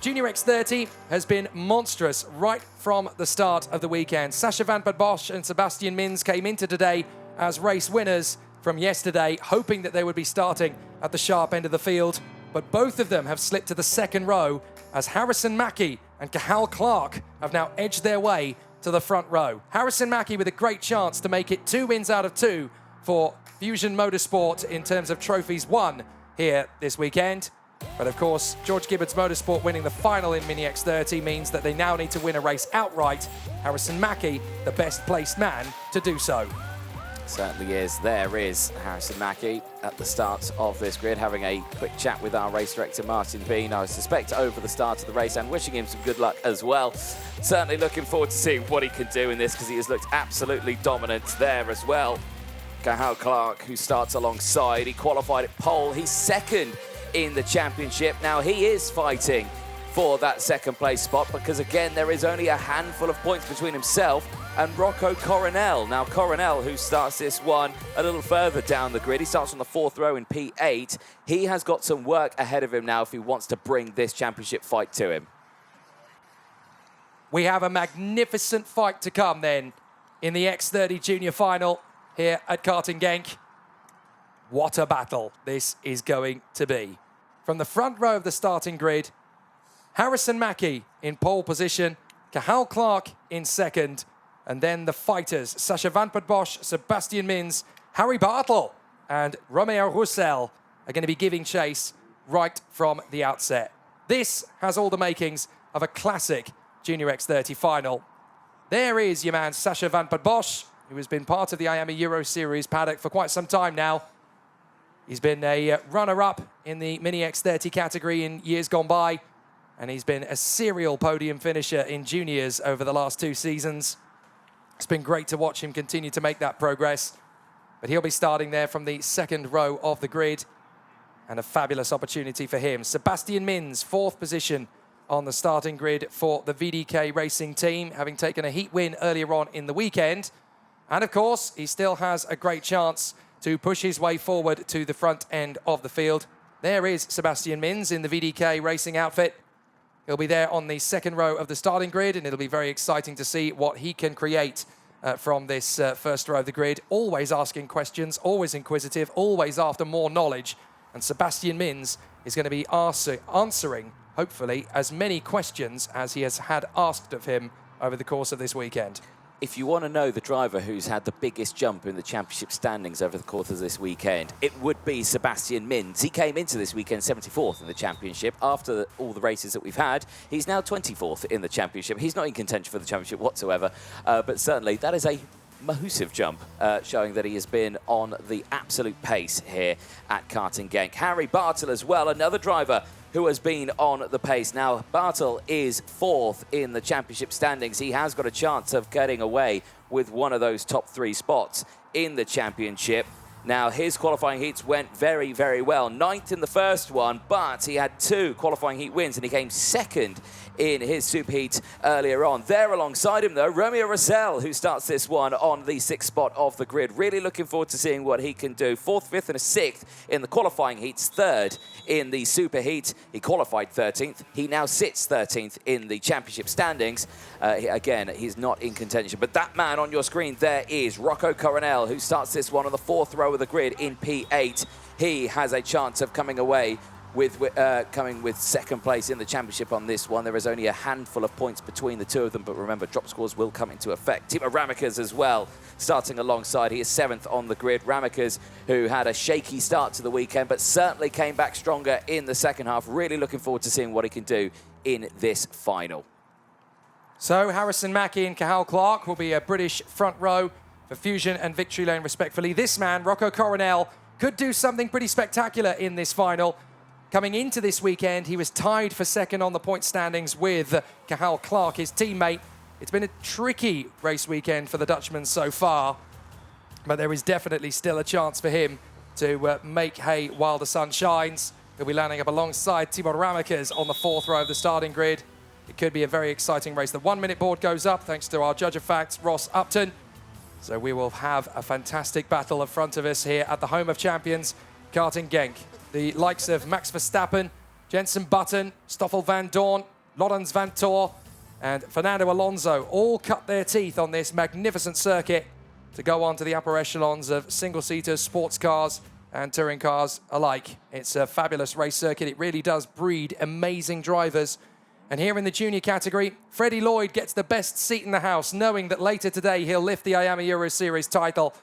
Junior X30 has been monstrous right from the start of the weekend. Sacha van 't Bosch and Sebastian Minz came into today as race winners from yesterday, hoping that they would be starting at the sharp end of the field. But both of them have slipped to the second row as Harrison Mackie and Cathal Clark have now edged their way to the front row. Harrison Mackie with a great chance to make it 2 wins out of 2 for Fusion Motorsport in terms of trophies won here this weekend. But of course, George Gibbons Motorsport winning the final in Mini X30 means that they now need to win a race outright. Harrison Mackie, the best placed man to do so. Certainly is. There is Harrison Mackie at the start of this grid, having a quick chat with our race director, Martin Bean, I suspect over the start of the race, and wishing him some good luck as well. Certainly looking forward to seeing what he can do in this, because he has looked absolutely dominant there as well. Cathal Clark, who starts alongside, he qualified at pole. He's second in the championship. Now he is fighting for that second place spot because again there is only a handful of points between himself and Rocco Coronel. Now Coronel, who starts this one a little further down the grid, he starts on the 4th row in P8. He has got some work ahead of him now if he wants to bring this championship fight to him. We have a magnificent fight to come then in the X30 Junior Final here at Karting Genk. What a battle this is going to be. From the front row of the starting grid, Harrison Mackie in pole position, Cathal Clark in second, and then the fighters, Sacha van 't Bosch, Sebastian Minz, Harry Bartel, and Romeo Roussel are going to be giving chase right from the outset. This has all the makings of a classic Junior X30 final. There is your man, Sacha van 't Bosch, who has been part of the IAMA Euro Series paddock for quite some time now. He's been a runner-up in the Mini X30 category in years gone by, and he's been a serial podium finisher in juniors over the last 2 seasons. It's been great to watch him continue to make that progress, but he'll be starting there from the second row of the grid, and a fabulous opportunity for him. Sebastian Minz, 4th position on the starting grid for the VDK Racing team, having taken a heat win earlier on in the weekend. And of course, he still has a great chance to push his way forward to the front end of the field. There is Sebastian Minz in the VDK Racing outfit. He'll be there on the second row of the starting grid, and it'll be very exciting to see what he can create from this first row of the grid. Always asking questions, always inquisitive, always after more knowledge. And Sebastian Minz is going to be answering, hopefully, as many questions as he has had asked of him over the course of this weekend. If you want to know the driver who's had the biggest jump in the championship standings over the course of this weekend, it would be Sebastian Minz. He came into this weekend 74th in the championship. After all the races that we've had, he's now 24th in the championship. He's not in contention for the championship whatsoever, but certainly that is a massive jump, showing that he has been on the absolute pace here at Karting Genk. Harry Bartel as well, another driver who has been on the pace. Now, Bartel is 4th in the championship standings. He has got a chance of getting away with one of those top 3 spots in the championship. Now, his qualifying heats went very, very well. 9th in the first one, but he had 2 qualifying heat wins, and he came 2nd in his superheat earlier on. There alongside him, though, Romeo Roussel, who starts this one on the 6th spot of the grid. Really looking forward to seeing what he can do. 4th, 5th, and a 6th in the qualifying heats. 3rd in the superheat. He qualified 13th. He now sits 13th in the championship standings. Again, he's not in contention. But that man on your screen there is Rocco Coronel, who starts this one on the 4th row of the grid in P8. He has a chance of coming away with coming with 2nd place in the championship on this one. There is only a handful of points between the 2 of them, but remember, drop scores will come into effect. Timo Ramikers as well, starting alongside. He is 7th on the grid. Ramikers, who had a shaky start to the weekend, but certainly came back stronger in the second half. Really looking forward to seeing what he can do in this final. So Harrison Mackie and Cathal Clark will be a British front row for Fusion and Victory Lane, respectively. This man, Rocco Coronel, could do something pretty spectacular in this final. Coming into this weekend, he was tied for 2nd on the point standings with Cathal Clark, his teammate. It's been a tricky race weekend for the Dutchman so far, but there is definitely still a chance for him to make hay while the sun shines. He'll be landing up alongside Timo Ramikers on the 4th row of the starting grid. It could be a very exciting race. The 1-minute board goes up thanks to our judge of facts, Ross Upton. So we will have a fantastic battle in front of us here at the home of champions, Karting Genk. The likes of Max Verstappen, Jenson Button, Stoffel van Dorn, Laurens Vanthoor and Fernando Alonso all cut their teeth on this magnificent circuit to go on to the upper echelons of single-seaters, sports cars and touring cars alike. It's a fabulous race circuit. It really does breed amazing drivers. And here in the junior category, Freddie Lloyd gets the best seat in the house, knowing that later today he'll lift the IAMA Euro Series title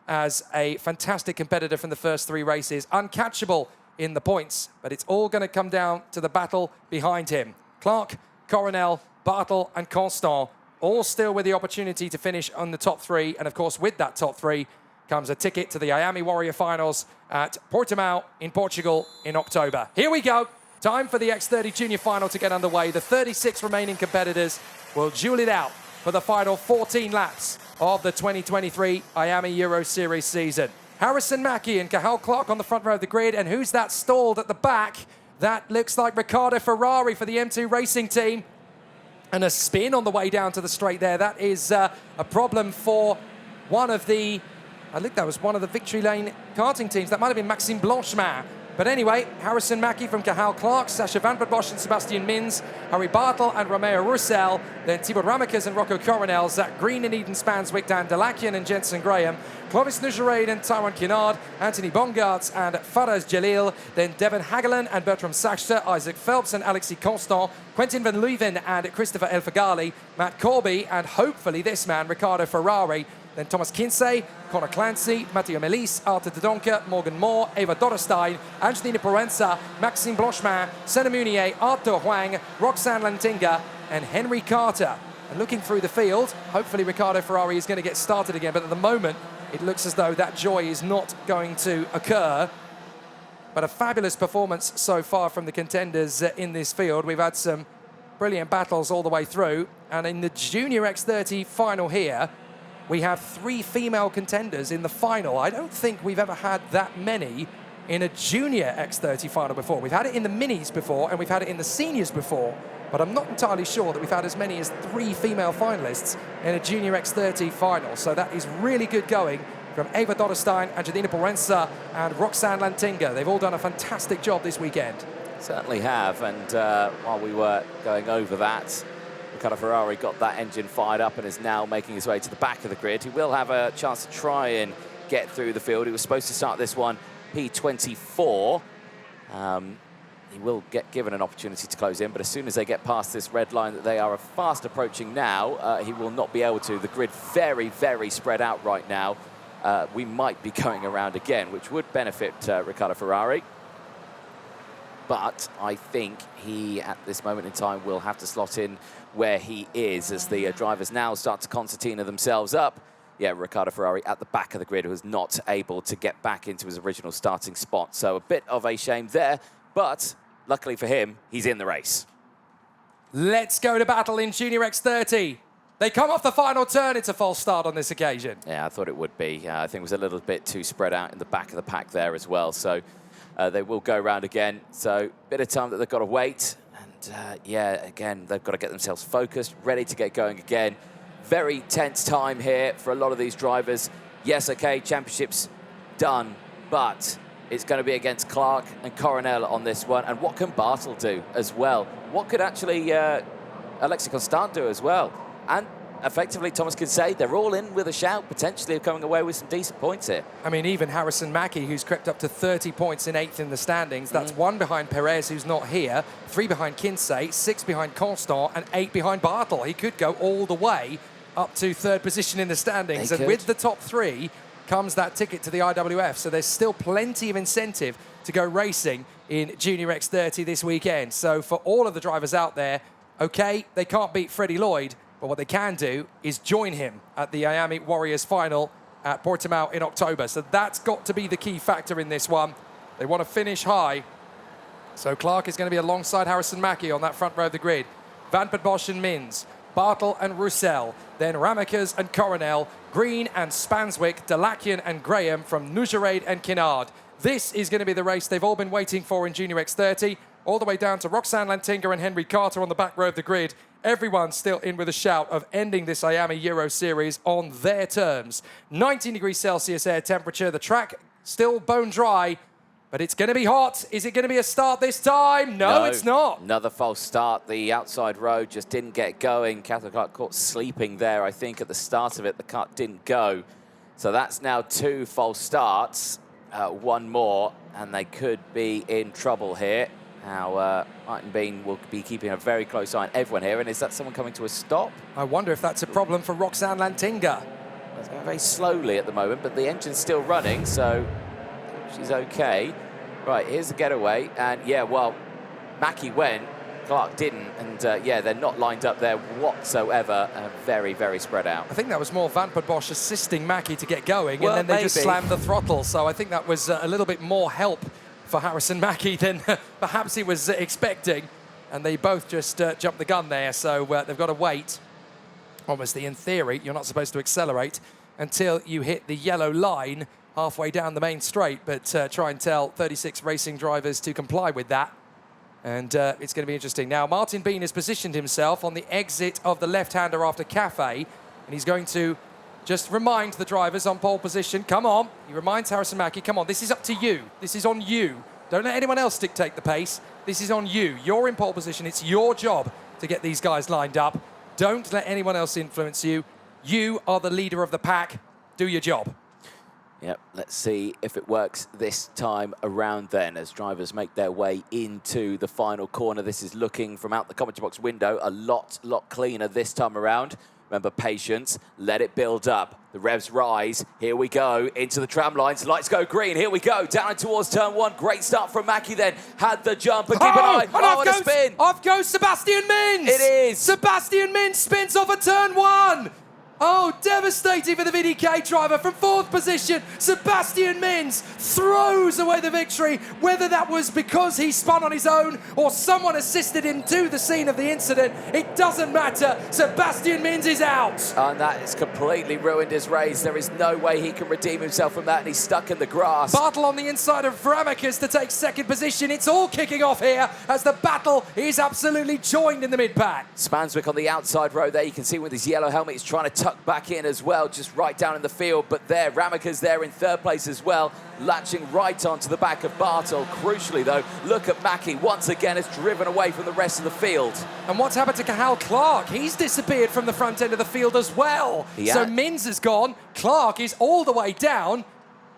as a fantastic competitor from the first 3 races. Uncatchable in the points, but it's all going to come down to the battle behind him. Clark, Coronel, Bartel and Constant all still with the opportunity to finish on the top 3. And of course, with that top 3 comes a ticket to the IAMA Warrior Finals at Portimao in Portugal in October. Here we go. Time for the X30 Junior Final to get underway. The 36 remaining competitors will duel it out for the final 14 laps of the 2023 IAMA Euro Series season. Harrison Mackie and Cathal Clark on the front row of the grid. And who's that stalled at the back? That looks like Riccardo Ferrari for the M2 Racing Team. And a spin on the way down to the straight there. That is a problem for one of the, I think that was one of the Victory Lane karting teams. That might have been Maxime Blanchemin. But anyway, Harrison Mackie from Cathal Clark, Sacha Van Bosch and Sebastian Mins, Harry Bartel and Romeo Roussel, then Thibaut Ramekers and Rocco Coronel, Zach Green and Eden Spanswick, Dan Delakian and Jensen Graham, Clovis Nujarade and Tyrone Kinnard, Anthony Bongartz and Faraz Jalil, then Devon Hagelin and Bertram Sachter, Isaac Phelps and Alexis Constant, Quentin Van Leuven and Christopher Elfagali, Matt Corby and hopefully this man, Riccardo Ferrari, then Thomas Kinsey, Connor Clancy, Matteo Melis, Arthur de Donker, Morgan Moore, Eva Dorrestein, Angelina Proenza, Maxime Blanchemin, Senna Munier, Arthur Huang, Roxanne Lantinga, and Henry Carter. And looking through the field, hopefully Riccardo Ferrari is going to get started again, but at the moment, it looks as though that joy is not going to occur. But a fabulous performance so far from the contenders in this field. We've had some brilliant battles all the way through. And in the Junior X30 final here, we have 3 female contenders in the final. I don't think we've ever had that many in a Junior X30 final before. We've had it in the minis before, and we've had it in the seniors before, but I'm not entirely sure that we've had as many as 3 female finalists in a Junior X30 final. So that is really good going from Eva Dorrestein, Angelina Proenza, and Roxanne Lantinga. They've all done a fantastic job this weekend. Certainly have, and while we were going over that, Riccardo Ferrari got that engine fired up and is now making his way to the back of the grid. He will have a chance to try and get through the field. He was supposed to start this one P24. He will get given an opportunity to close in, but as soon as they get past this red line that they are fast approaching now, he will not be able to. The grid very, very spread out right now. We might be going around again, which would benefit Riccardo Ferrari. But I think he, at this moment in time, will have to slot in where he is as the drivers now start to concertina themselves up. Yeah, Riccardo Ferrari at the back of the grid was not able to get back into his original starting spot. So a bit of a shame there, but luckily for him, he's in the race. Let's go to battle in Junior X30. They come off the final turn. It's a false start on this occasion. Yeah, I thought it would be. I think it was a little bit too spread out in the back of the pack there as well. So they will go around again. So a bit of time that they've got to wait. And yeah, again, they've got to get themselves focused, ready to get going again. Very tense time here for a lot of these drivers. Yes, okay, championship's done, but it's going to be against Clark and Coronel on this one. And what can Bartel do as well? What could actually Alexis Constant do as well? And effectively, Thomas could say they're all in with a shout, potentially coming away with some decent points here. I mean, even Harrison Mackie, who's crept up to 30 points in 8th in the standings. That's 1 behind Perez, who's not here, 3 behind Kinsey, 6 behind Constant, and 8 behind Bartel. He could go all the way up to 3rd position in the standings. And with the top 3 comes that ticket to the IWF. So there's still plenty of incentive to go racing in Junior X30 this weekend. So for all of the drivers out there, okay, they can't beat Freddie Lloyd, but what they can do is join him at the IAMA Warriors final at Portimao in October. So that's got to be the key factor in this one. They want to finish high. So Clark is going to be alongside Harrison Mackie on that front row of the grid. Van Bosch and Mins, Bartel and Roussel, then Ramekers and Coronel, Green and Spanswick, Delakian and Graham from Nujarade and Kinnard. This is going to be the race they've all been waiting for in Junior X30, all the way down to Roxanne Lantinga and Henry Carter on the back row of the grid. Everyone's still in with a shout of ending this IAMA Euro Series on their terms. 19 degrees Celsius air temperature. The track still bone dry, But it's going to be hot. Is it going to be a start this time? No, it's not. Another false start. The outside road just didn't get going. Catherine Clark caught sleeping there, I think, at the start of it. The cut didn't go. So that's now 2 false starts. 1 more, and they could be in trouble here. Now, Martin Bean will be keeping a very close eye on everyone here. And is that someone coming to a stop? I wonder if that's a problem for Roxanne Lantinga. It's going very slowly at the moment, but the engine's still running, so she's okay. Right, here's the getaway. And, yeah, well, Mackie went, Clark didn't. And, yeah, they're not lined up there whatsoever. Very, very spread out. I think that was more Van Bosch assisting Mackie to get going, Well, and then they just slammed the throttle. So I think that was a little bit more help for Harrison Mackie than perhaps he was expecting. And they both just jumped the gun there, so they've got to wait. Obviously, in theory, you're not supposed to accelerate until you hit the yellow line halfway down the main straight, but try and tell 36 racing drivers to comply with that. And it's going to be interesting. Now, Martin Bean has positioned himself on the exit of the left-hander after Cafe, and he's going to just remind the drivers on pole position, come on. He reminds Harrison Mackie, come on, this is up to you. This is on you. Don't let anyone else dictate the pace. This is on you. You're in pole position. It's your job to get these guys lined up. Don't let anyone else influence you. You are the leader of the pack. Do your job. Yep, let's see if it works this time around then as drivers make their way into the final corner. This is looking from out the commentary box window a lot cleaner this time around. Remember, patience, let it build up. The revs rise. Here we go into the tram lines. Lights go green. Here we go down towards turn 1. Great start from Mackie then. Had the jump and keep an eye. Oh, and a spin. Off goes Sebastian Mins. It is. Sebastian Mins spins off at turn 1. Oh, devastating for the VDK driver from 4th position. Sebastian Mins throws away the victory, whether that was because he spun on his own or someone assisted him to the scene of the incident. It doesn't matter. Sebastian Mins is out. And that has completely ruined his race. There is no way he can redeem himself from that, and he's stuck in the grass. Bartel on the inside of Vramicus to take 2nd position. It's all kicking off here as the battle is absolutely joined in the mid-pack. Spanswick on the outside row there. You can see with his yellow helmet, he's trying to tuck back in as well, just right down in the field. But there, Ramika's there in 3rd place as well, latching right onto the back of Bartel. Crucially, though, look at Mackie. Once again, it's driven away from the rest of the field. And what's happened to Cahal Clark? He's disappeared from the front end of the field as well. Yeah. So Mins is gone. Clark is all the way down.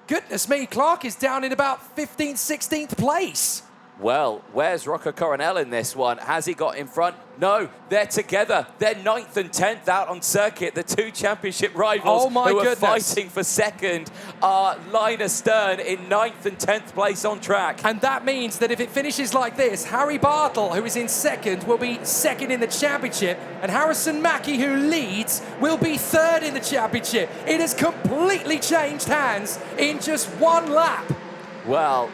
Goodness me, Clark is down in about 15th, 16th place. Well, where's Rocco Coronel in this one? Has he got in front? No, they're together. They're 9th and 10th out on circuit. The 2 championship rivals who are fighting for 2nd are line astern in 9th and 10th place on track. And that means that if it finishes like this, Harry Bartel, who is in 2nd, will be 2nd in the championship, and Harrison Mackie, who leads, will be 3rd in the championship. It has completely changed hands in just 1 lap. Well,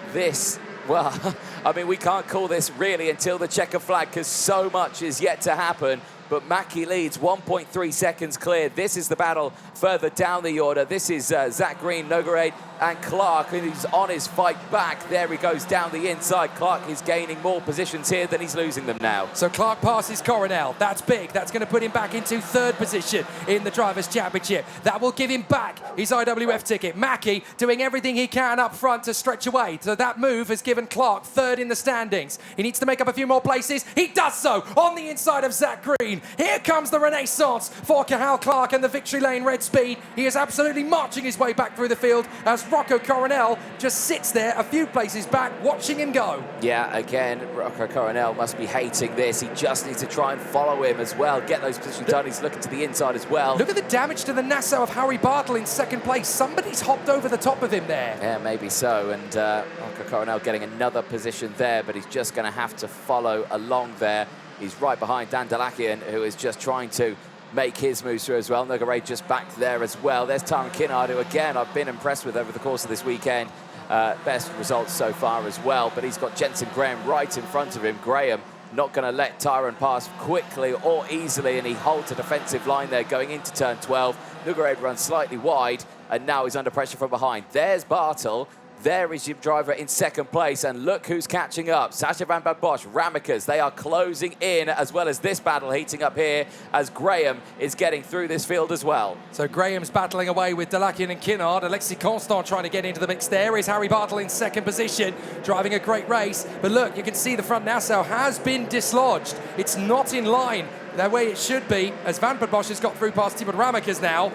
I mean, we can't call this really until the checker flag because so much is yet to happen. But Mackie leads 1.3 seconds clear. This is the battle further down the order. This is Zach Green, Nogarade, and Clark, who's on his fight back. There he goes down the inside. Clark is gaining more positions here than he's losing them now. So Clark passes Coronel. That's big. That's going to put him back into 3rd position in the Drivers' Championship. That will give him back his IWF ticket. Mackie doing everything he can up front to stretch away. So that move has given Clark 3rd in the standings. He needs to make up a few more places. He does so on the inside of Zach Green. Here comes the renaissance for Cahal Clark and the Victory Lane Red Speed. He is absolutely marching his way back through the field as Rocco Coronel just sits there a few places back watching him go. Yeah, again, Rocco Coronel must be hating this. He just needs to try and follow him as well, get those positions done. He's looking to the inside as well. Look at the damage to the Nassau of Harry Bartel in 2nd place. Somebody's hopped over the top of him there. Yeah, maybe so. And Rocco Coronel getting another position there, but he's just going to have to follow along there. He's right behind Dan Dalakian, who is just trying to make his moves through as well. Nogaray just back there as well. There's Tyron Kinnard, who, again, I've been impressed with over the course of this weekend. Best results so far as well. But he's got Jensen Graham right in front of him. Graham not going to let Tyron pass quickly or easily, and he holds a defensive line there going into turn 12. Nogaray runs slightly wide, and now he's under pressure from behind. There's Bartel. There is your driver in second place, and look who's catching up. Sacha van Bad Bosch, Ramekers, they are closing in, as well as this battle heating up here as Graham is getting through this field as well. So Graham's battling away with Delakian and Kinnard. Alexis Constant trying to get into the mix there. Is Harry Bartle in second position, driving a great race. But look, you can see the front Nassau has been dislodged. It's not in line the way it should be, as Van Bad Bosch has got through past Tibor Ramekers now.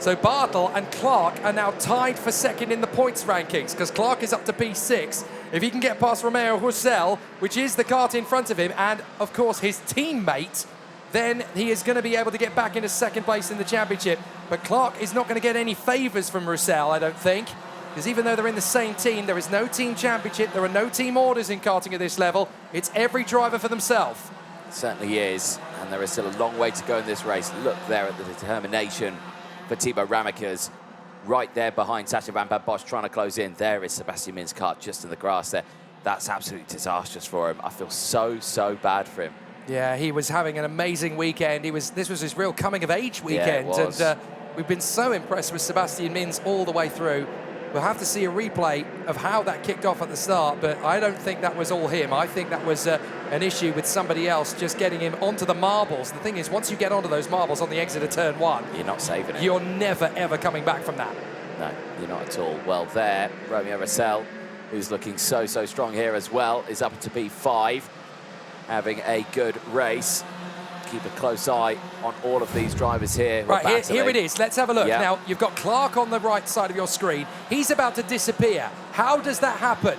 So Bartle and Clark are now tied for second in the points rankings, because Clark is up to P6. If he can get past Romeo Roussel, which is the kart in front of him, and of course his teammate, then he is going to be able to get back into second place in the championship. But Clark is not going to get any favours from Roussel, I don't think, because even though they're in the same team, there is no team championship, there are no team orders in karting at this level. It's every driver for themselves. It certainly is, and there is still a long way to go in this race. Look there at the determination for Tibor Ramekers, right there behind Sacha van Bad Bosch, trying to close in. There is Sebastian Min's kart just in the grass there. That's absolutely disastrous for him. I feel so bad for him. Yeah, he was having an amazing weekend. This was his real coming-of-age weekend. Yeah, it was. And we've been so impressed with Sebastian Mins all the way through. We'll have to see a replay of how that kicked off at the start, but I don't think that was all him. I think that was an issue with somebody else just getting him onto the marbles. The thing is, once you get onto those marbles on the exit of turn one, you're not saving it. You're never, ever coming back from that. No, you're not at all. Well, there, Romeo Roussel, who's looking so strong here as well, is up to P5, having a good race. Keep a close eye on all of these drivers here. Right, here it is. Let's have a look. Yeah. Now, you've got Clark on the right side of your screen. He's about to disappear. How does that happen?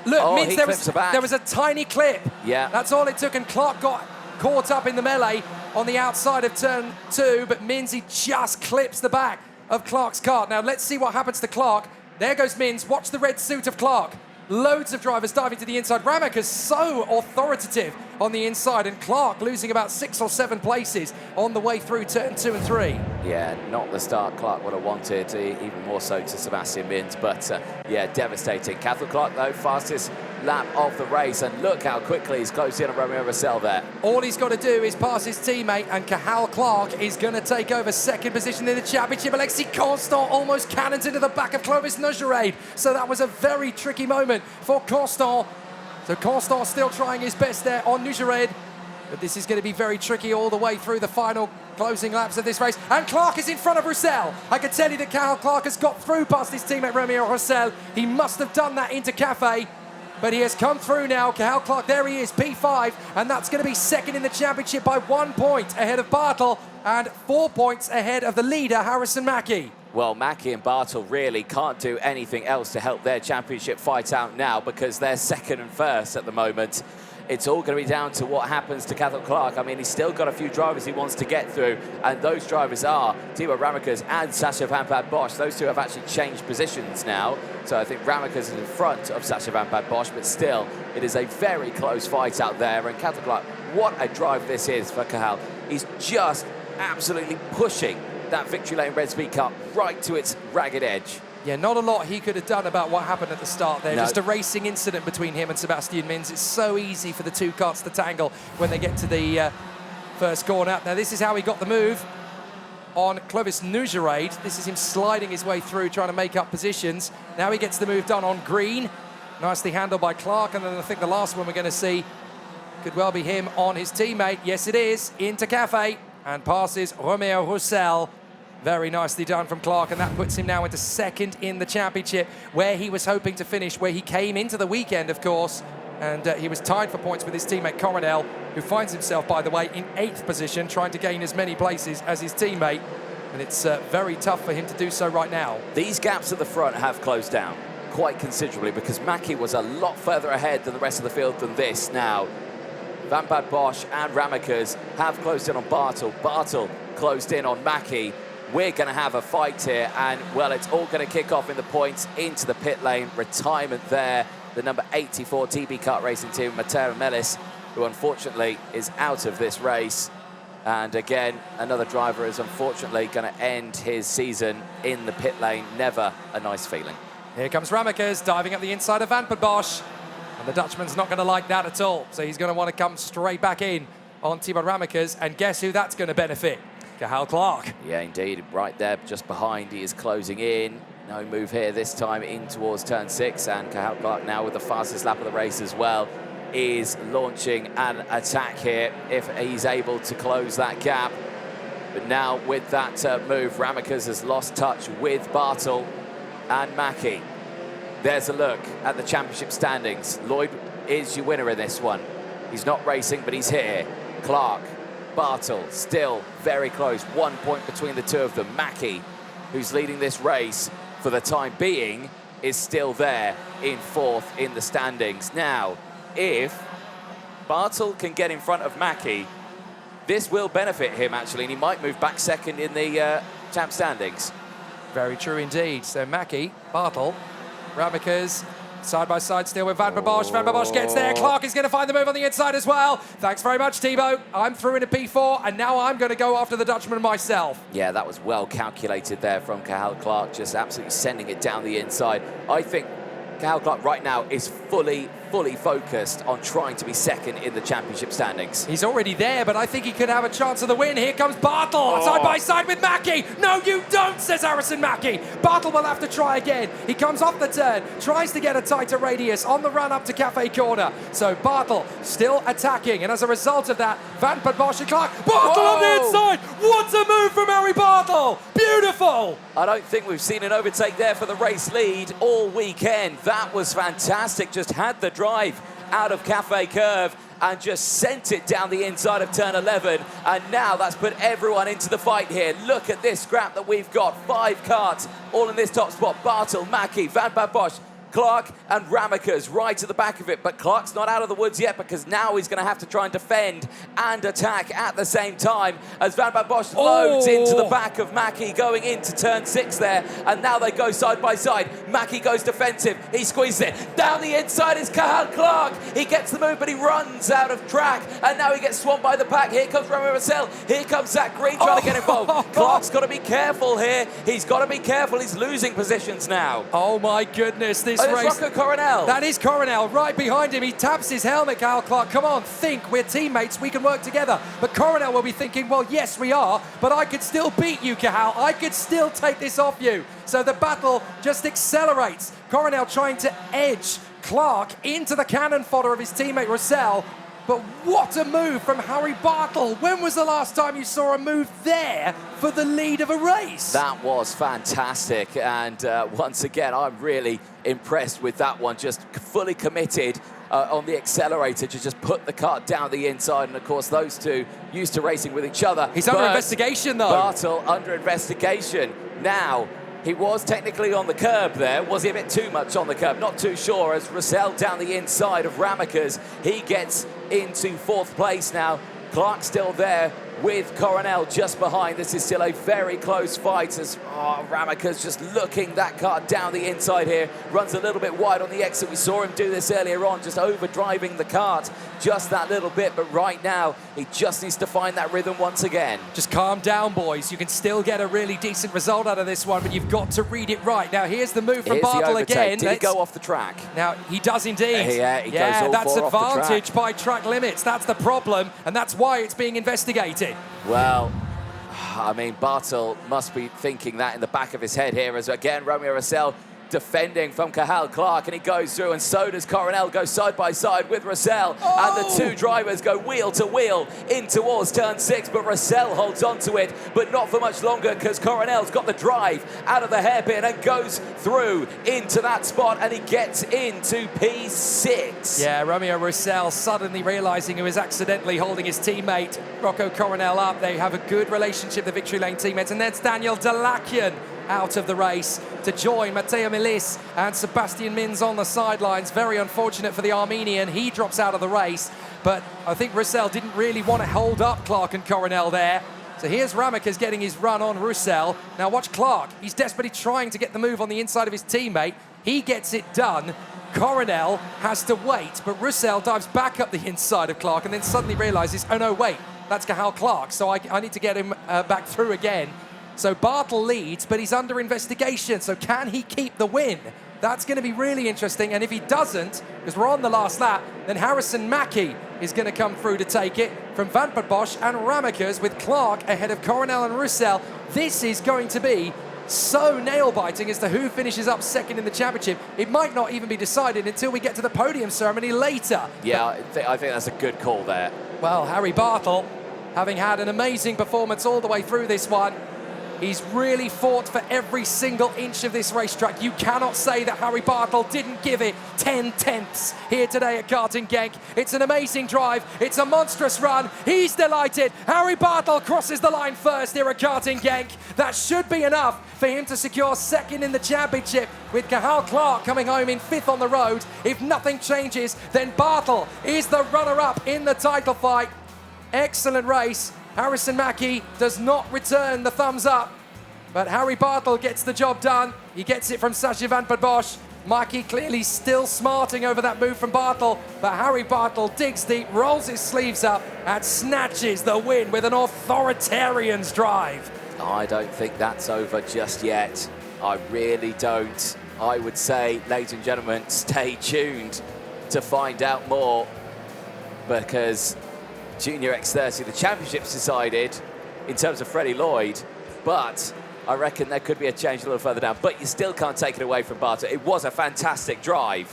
Look, Mins, there was a tiny clip. Yeah. That's all it took, and Clark got caught up in the melee on the outside of turn 2, but Mins, he just clips the back of Clark's kart. Now, let's see what happens to Clark. There goes Mins. Watch the red suit of Clark. Loads of drivers diving to the inside. Ramekers so authoritative on the inside, and Clark losing about 6 or 7 places on the way through turn 2 and 3. Yeah, not the start Clark would have wanted, even more so to Sebastian Mins, but yeah, devastating. Cathal Clark, though, fastest lap of the race, and look how quickly he's closed in on Romeo Roussel there. All he's got to do is pass his teammate, and Cathal Clark is going to take over second position in the championship. Alexis Constant almost cannons into the back of Clovis Nogerade, so that was a very tricky moment for Constant. So Constant still trying his best there on Nogerade, but this is going to be very tricky all the way through the final closing laps of this race. And Clark is in front of Roussel. I can tell you that Cathal Clark has got through past his teammate Romeo Roussel. He must have done that into Cafe, but he has come through now. Cathal Clark, there he is, P5, and that's going to be second in the championship by 1 point ahead of Bartle and 4 points ahead of the leader, Harrison Mackie. Well, Mackie and Bartle really can't do anything else to help their championship fight out now, because they're second and first at the moment. It's all going to be down to what happens to Cathal Clark. I mean, he's still got a few drivers he wants to get through, and those drivers are Tibor Ramekers and Sacha van Bad Bosch. Those two have actually changed positions now. So I think Ramekers is in front of Sacha van Bad Bosch, but still, it is a very close fight out there. And Cathal Clark, what a drive this is for Cathal. He's just absolutely pushing that Victory Lane Red Speed Cup right to its ragged edge. Yeah, not a lot he could have done about what happened at the start there. No. Just a racing incident between him and Sebastian Mins. It's so easy for the two karts to tangle when they get to the first corner. Now, this is how he got the move on Clovis Nogerade. This is him sliding his way through, trying to make up positions. Now he gets the move done on green. Nicely handled by Clark. And then I think the last one we're going to see could well be him on his teammate. Yes, it is. Into Cafe and passes Romeo Roussel. Very nicely done from Clark, and that puts him now into second in the championship, where he was hoping to finish, where he came into the weekend, of course, and he was tied for points with his teammate Coronel, who finds himself, by the way, in 8th position, trying to gain as many places as his teammate, and it's very tough for him to do so right now. These gaps at the front have closed down quite considerably, because Mackie was a lot further ahead than the rest of the field than this now. Van Bad Bosch and Ramekers have closed in on Bartle. Bartle closed in on Mackie. We're going to have a fight here, and, well, it's all going to kick off in the points into the pit lane. Retirement there, the number 84 TB Kart Racing Team, Matera Melis, who unfortunately is out of this race. And again, another driver is unfortunately going to end his season in the pit lane. Never a nice feeling. Here comes Ramekers diving up the inside of Van Bosch, and the Dutchman's not going to like that at all. So he's going to want to come straight back in on Tibor Ramekers, and guess who that's going to benefit? Cathal Clark. Yeah, indeed. Right there, just behind, he is closing in. No move here this time in towards turn 6, and Cathal Clark now with the fastest lap of the race as well is launching an attack here if he's able to close that gap. But now with that move, Ramekers has lost touch with Bartel and Mackie. There's a look at the championship standings. Lloyd is your winner in this one. He's not racing, but he's here. Clark, Bartel, still very close. 1 point between the two of them. Mackie, who's leading this race for the time being, is still there in 4th in the standings. Now, if Bartel can get in front of Mackie, this will benefit him, actually, and he might move back 2nd in the champ standings. Very true indeed. So Mackie, Bartel, Ramekers, side by side still with Van der Bosch. Van der Bosch gets there. Clark is going to find the move on the inside as well. Thanks very much, Thibaut. I'm through in a P4, and now I'm going to go after the Dutchman myself. Yeah, that was well calculated there from Cathal Clark, just absolutely sending it down the inside. I think Cathal Clark right now is fully focused on trying to be 2nd in the championship standings. He's already there, but I think he could have a chance of the win. Here comes Bartel, side by side with Mackie. No, you don't, says Harrison Mackie. Bartel will have to try again. He comes off the turn, tries to get a tighter radius on the run up to Cafe Corner. So Bartel still attacking, and as a result of that, Van der Bosch and Clark. Bartel on the inside. What a move from Harry Bartel. Beautiful. I don't think we've seen an overtake there for the race lead all weekend. That was fantastic. Just had the drive out of Cafe Curve and just sent it down the inside of turn 11. And now that's put everyone into the fight here. Look at this scrap that we've got. 5 karts all in this top spot. Bartel, Mackie, Van der Bosch, Clark and Ramekers right at the back of it, but Clark's not out of the woods yet because now he's going to have to try and defend and attack at the same time as Van der Bosch loads into the back of Mackie going into turn 6 there, and now they go side by side. Mackie goes defensive, he squeezes it. Down the inside is Cathal Clark. He gets the move, but he runs out of track, and now he gets swamped by the pack. Here comes Romeo Russell. Here comes Zach Green trying to get involved. Clark's got to be careful here. He's got to be careful. He's losing positions now. Oh my goodness, this race. Rocco Coronel. That is Coronel right behind him. He taps his helmet, Cathal Clark. Come on, think. We're teammates. We can work together. But Coronel will be thinking, well, yes, we are, but I could still beat you, Cathal. I could still take this off you. So the battle just accelerates. Coronel trying to edge Clark into the cannon fodder of his teammate Russell. But what a move from Harry Bartel. When was the last time you saw a move there for the lead of a race? That was fantastic. And once again, I'm really impressed with that one. Just fully committed on the accelerator to just put the kart down the inside. And of course, those two used to racing with each other. He's under investigation, though. Bartel under investigation. Now, he was technically on the curb there. Was he a bit too much on the curb? Not too sure, as Russell down the inside of Ramekers. He gets into 4th place now. Clark still there with Coronel just behind. This is still a very close fight as Ramekers just looking that car down the inside here. Runs a little bit wide on the exit. We saw him do this earlier on, just overdriving the kart just that little bit. But right now, he just needs to find that rhythm once again. Just calm down, boys. You can still get a really decent result out of this one, but you've got to read it right. Now, here's the move from Bartel again. Did he go off the track? Now, he does indeed. Yeah, he goes all that's four off the track. advantage by track limits. That's the problem, and that's why it's being investigated. Well, I mean, Bartel must be thinking that in the back of his head here as, again, Romeo Russell defending from Cathal Clark, and he goes through, and so does Coronel, go side by side with Russell, and the two drivers go wheel to wheel in towards turn 6, but Russell holds on to it, but not for much longer, because Coronel's got the drive out of the hairpin and goes through into that spot, and he gets into P6. Yeah, Romeo Russell suddenly realising he was accidentally holding his teammate Rocco Coronel up. They have a good relationship, the Victory Lane teammates, and that's Daniel Delakian out of the race to join Matteo Milis and Sebastian Mins on the sidelines. Very unfortunate for the Armenian. He drops out of the race, but I think Russell didn't really want to hold up Clark and Coronel there. So here's Ramekers getting his run on Russell. Now watch Clark. He's desperately trying to get the move on the inside of his teammate. He gets it done. Coronel has to wait, but Russell dives back up the inside of Clark and then suddenly realises, oh no, wait, that's Cathal Clark, so I need to get him back through again. So Bartel leads, but he's under investigation. So can he keep the win? That's going to be really interesting. And if he doesn't, because we're on the last lap, then Harrison Mackie is going to come through to take it from Van der Bosch and Ramekers, with Clark ahead of Coronel and Russell. This is going to be so nail-biting as to who finishes up second in the championship. It might not even be decided until we get to the podium ceremony later. Yeah, I think that's a good call there. Well, Harry Bartle, having had an amazing performance all the way through this one, he's really fought for every single inch of this racetrack. You cannot say that Harry Bartle didn't give it 10/10 here today at Karting Genk. It's an amazing drive. It's a monstrous run. He's delighted. Harry Bartle crosses the line first here at Karting Genk. That should be enough for him to secure second in the championship, with Cathal Clark coming home in 5th on the road. If nothing changes, then Bartle is the runner-up in the title fight. Excellent race. Harrison Mackie does not return the thumbs up, but Harry Bartle gets the job done. He gets it from Sacha van der Bosch. Mackie clearly still smarting over that move from Bartle, but Harry Bartle digs deep, rolls his sleeves up, and snatches the win with an authoritarian's drive. I don't think that's over just yet. I really don't. I would say, ladies and gentlemen, stay tuned to find out more, because Junior X30, the championship's decided in terms of Freddie Lloyd, but I reckon there could be a change a little further down. But you still can't take it away from Bartle. It was a fantastic drive,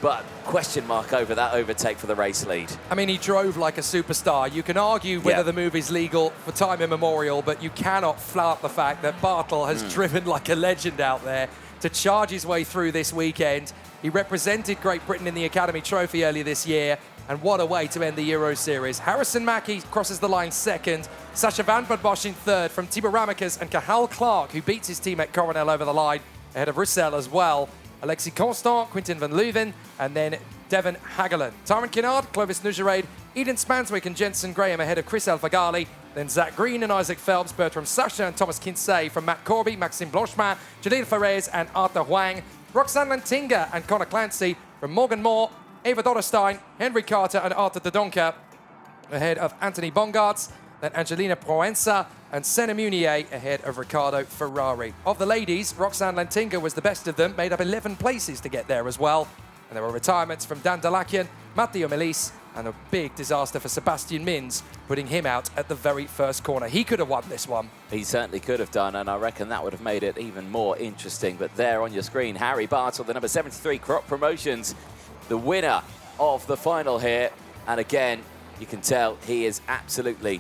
but question mark over that overtake for the race lead. I mean, he drove like a superstar. You can argue whether the move is legal for time immemorial, but you cannot flout the fact that Bartle has driven like a legend out there to charge his way through this weekend. He represented Great Britain in the Academy Trophy earlier this year, and what a way to end the Euro Series. Harrison Mackie crosses the line second, Sacha van der Bosch in third from Thibaut Ramekes and Cathal Clark, who beats his teammate Coronel over the line, ahead of Roussel as well. Alexis Constant, Quintin van Leuven, and then Devon Hagelen. Tyrone Kinnard, Clovis Nujerade, Eden Spanswick and Jensen Graham ahead of Chris Elfagali. Then Zach Green and Isaac Phelps, Bertram Sacha and Thomas Kinsey from Matt Corby, Maxime Blanchemain, Jalil Ferrez and Arthur Huang. Roxanne Lantinga and Connor Clancy from Morgan Moore, Eva Dotterstein, Henry Carter and Arthur Dodonka ahead of Anthony Bongartz, then Angelina Proenza and Senna Munier ahead of Riccardo Ferrari. Of the ladies, Roxanne Lantinga was the best of them, made up 11 places to get there as well. And there were retirements from Dan Dalakian, Matteo Melis, and a big disaster for Sebastian Mins, putting him out at the very first corner. He could have won this one. He certainly could have done, and I reckon that would have made it even more interesting. But there on your screen, Harry Bartle, the number 73 Crop Promotions, the winner of the final here. And again, you can tell he is absolutely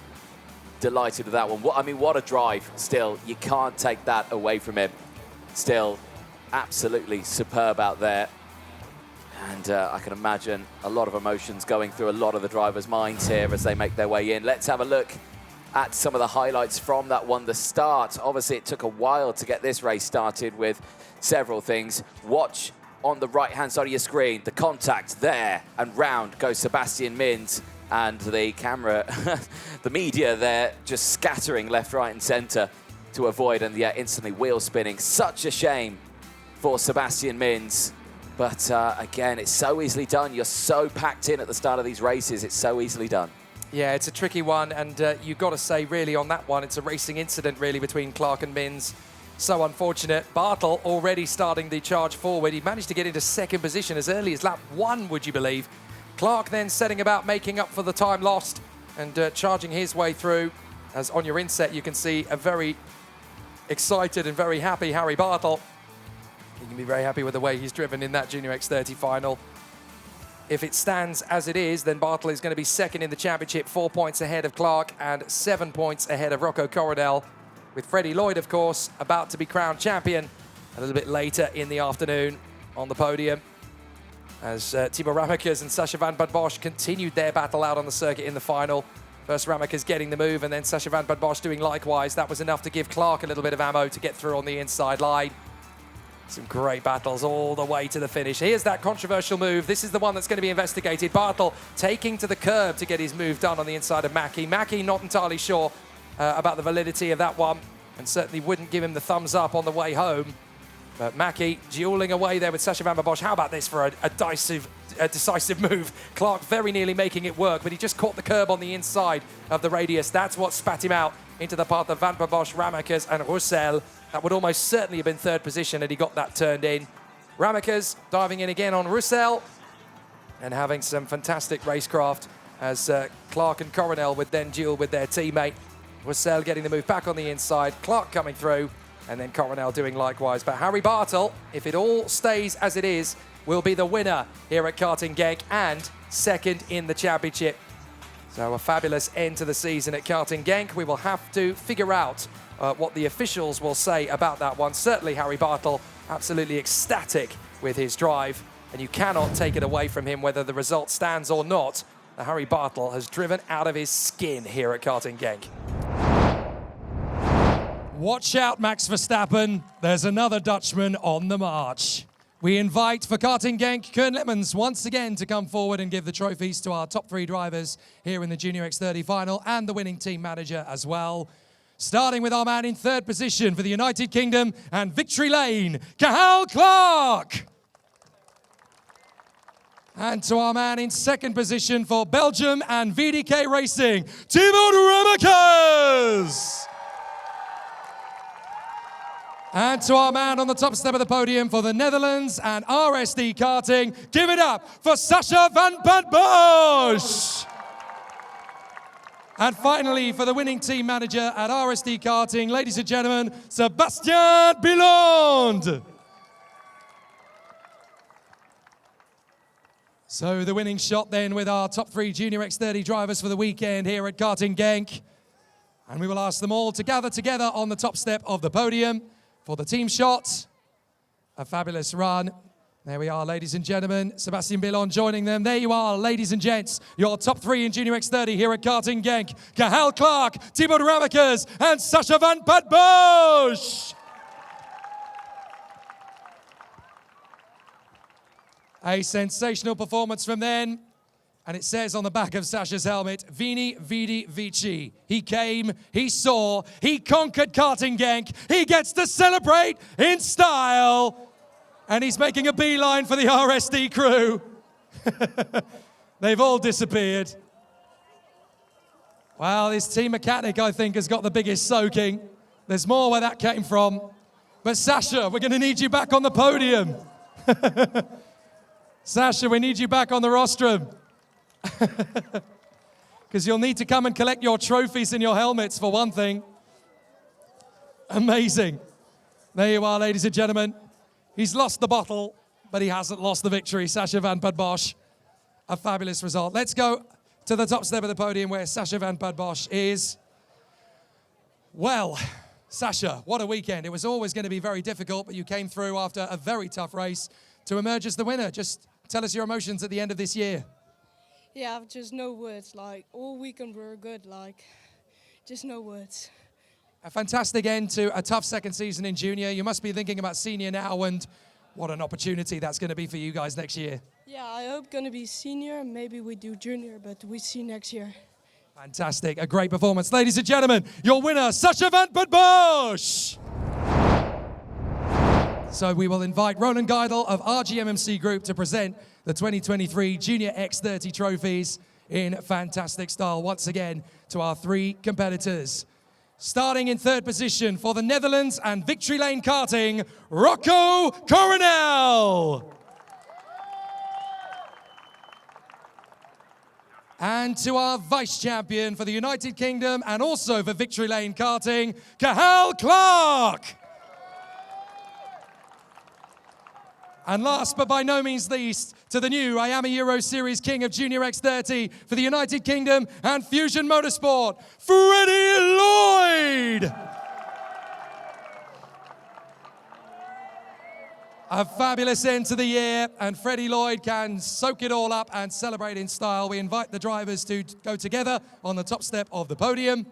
delighted with that one. I mean, what a drive still. You can't take that away from him. Still absolutely superb out there. And I can imagine a lot of emotions going through a lot of the drivers' minds here as they make their way in. Let's have a look at some of the highlights from that one. The start, obviously it took a while to get this race started with several things. Watch on the right-hand side of your screen, the contact there, and round goes Sebastian Mins, and the camera, the media there, just scattering left, right, and centre to avoid, and yeah, instantly wheel spinning. Such a shame for Sebastian Mins. But again, it's so easily done. You're so packed in at the start of these races. It's so easily done. Yeah, it's a tricky one, and you've got to say, really, on that one, it's a racing incident, really, between Clark and Mins. So unfortunate. Bartle already starting the charge forward. He managed to get into second position as early as lap 1, would you believe? Clark then setting about making up for the time lost and charging his way through. As on your inset, you can see a very excited and very happy Harry Bartle. You can be very happy with the way he's driven in that Junior X30 final. If it stands as it is, then Bartle is going to be second in the championship, 4 points ahead of Clark and 7 points ahead of Rocco Coronel, with Freddie Lloyd, of course, about to be crowned champion a little bit later in the afternoon on the podium, as Thibaut Ramekes and Sacha van der Bosch continued their battle out on the circuit in the final. First Ramekes getting the move, and then Sacha van der Bosch doing likewise. That was enough to give Clark a little bit of ammo to get through on the inside line. Some great battles all the way to the finish. Here's that controversial move. This is the one that's going to be investigated. Bartle taking to the curb to get his move done on the inside of Mackie. Mackie not entirely sure about the validity of that one, and certainly wouldn't give him the thumbs up on the way home. But Mackie dueling away there with Sacha van der Bosch. How about this for a decisive move? Clark very nearly making it work, but he just caught the curb on the inside of the radius. That's what spat him out into the path of Van der Bosch, Ramekes and Roussel. That would almost certainly have been third position had he got that turned in. Ramekes diving in again on Roussel and having some fantastic racecraft as Clark and Coronel would then duel with their teammate. Roussel getting the move back on the inside. Clark coming through. and then Coronel doing likewise. But Harry Bartle, if it all stays as it is, will be the winner here at Karting Genk and second in the championship. So a fabulous end to the season at Karting Genk. We will have to figure out what the officials will say about that one. Certainly Harry Bartle, absolutely ecstatic with his drive, and you cannot take it away from him whether the result stands or not. Harry Bartle has driven out of his skin here at Karting Genk. Watch out, Max Verstappen. There's another Dutchman on the march. We invite for Karting Genk, Koen Littmans once again to come forward and give the trophies to our top 3 drivers here in the Junior X30 final and the winning team manager as well. Starting with our man in 3rd position for the United Kingdom and Victory Lane, Cathal Clark. And to our man in 2nd position for Belgium and VDK Racing, Thibaut Remekes. And to our man on the top step of the podium for the Netherlands and RSD Karting, give it up for Sacha van Bad Bosch. And finally, for the winning team manager at RSD Karting, ladies and gentlemen, Sébastien Biland. So the winning shot then with our top 3 Junior X30 drivers for the weekend here at Karting Genk. And we will ask them all to gather together on the top step of the podium for the team shot. A fabulous run. There we are, ladies and gentlemen. Sébastien Biland joining them. There you are, ladies and gents. Your top 3 in Junior X30 here at Karting Genk. Cathal Clark, Thibaut Remekes, and Sacha van Bad Bosch. A sensational performance from them. And it says on the back of Sacha's helmet, Vini Vidi Vici. He came, he saw, he conquered Karting Genk. He gets to celebrate in style. And he's making a beeline for the RSD crew. They've all disappeared. Well, this team mechanic, I think, has got the biggest soaking. There's more where that came from. But Sacha, we're going to need you back on the podium. Sacha, we need you back on the rostrum. Because you'll need to come and collect your trophies and your helmets, for one thing. Amazing. There you are, ladies and gentlemen. He's lost the bottle, but he hasn't lost the victory. Sacha van Bad Bosch. A fabulous result. Let's go to the top step of the podium where Sacha van Bad Bosch is. Well, Sacha, what a weekend. It was always going to be very difficult, but you came through after a very tough race to emerge as the winner. Just tell us your emotions at the end of this year. Yeah, just no words. Like, all weekend were good. Like, just no words. A fantastic end to a tough second season in junior. You must be thinking about senior now, and what an opportunity that's going to be for you guys next year. Yeah, I hope going to be senior. Maybe we do junior, but we see next year. Fantastic. A great performance. Ladies and gentlemen, your winner, Sacha van Bad Bosch. So we will invite Roland Geidel of RGMMC Group to present the 2023 Junior X30 trophies in fantastic style once again to our 3 competitors. Starting in 3rd position for the Netherlands and Victory Lane Karting, Rocco Coronel. And to our vice champion for the United Kingdom and also for Victory Lane Karting, Cathal Clark. And last but by no means least, to the new IAMA Euro Series King of Junior X30 for the United Kingdom and Fusion Motorsport, Freddie Lloyd. A fabulous end to the year, and Freddie Lloyd can soak it all up and celebrate in style. We invite the drivers to go together on the top step of the podium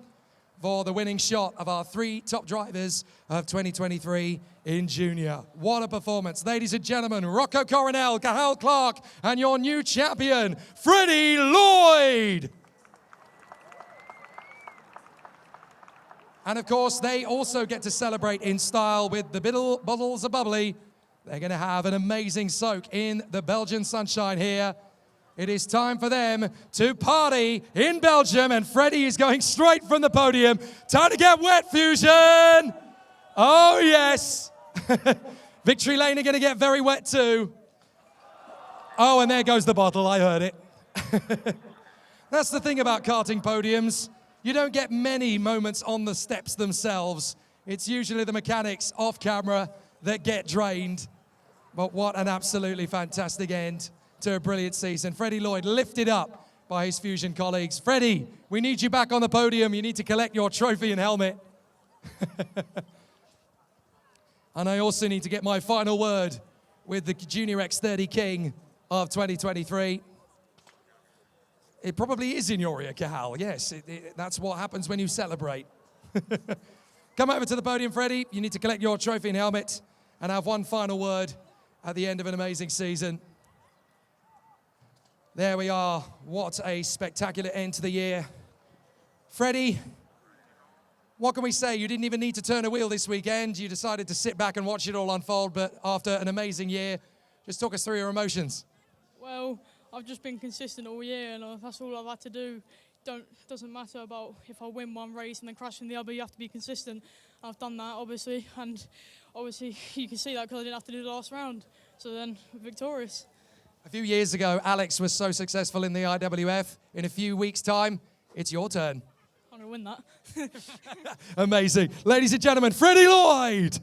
for the winning shot of our 3 top drivers of 2023 in junior. What a performance. Ladies and gentlemen, Rocco Coronel, Cathal Clark, and your new champion, Freddie Lloyd. And of course, they also get to celebrate in style with the bottles of bubbly. They're going to have an amazing soak in the Belgian sunshine here. It is time for them to party in Belgium, and Freddie is going straight from the podium. Time to get wet, Fusion! Oh, yes! Victory Lane are going to get very wet too. Oh, and there goes the bottle, I heard it. That's the thing about karting podiums. You don't get many moments on the steps themselves. It's usually the mechanics off camera that get drained. But what an absolutely fantastic end to a brilliant season. Freddie Lloyd lifted up by his Fusion colleagues. Freddie, we need you back on the podium. You need to collect your trophy and helmet. And I also need to get my final word with the Junior X30 King of 2023. It probably is Inoria Cahal. Yes, that's what happens when you celebrate. Come over to the podium, Freddie. You need to collect your trophy and helmet and have one final word at the end of an amazing season. There we are. What a spectacular end to the year. Freddie, what can we say? You didn't even need to turn a wheel this weekend. You decided to sit back and watch it all unfold, but after an amazing year, just talk us through your emotions. Well, I've just been consistent all year, and that's all I've had to do. Doesn't matter about if I win one race and then crash in the other. You have to be consistent. I've done that, obviously, and obviously you can see that because I didn't have to do the last round. So then, victorious. A few years ago, Alex was so successful in the IWF. In a few weeks' time, it's your turn. I'm going to win that. Amazing. Ladies and gentlemen, Freddie Lloyd.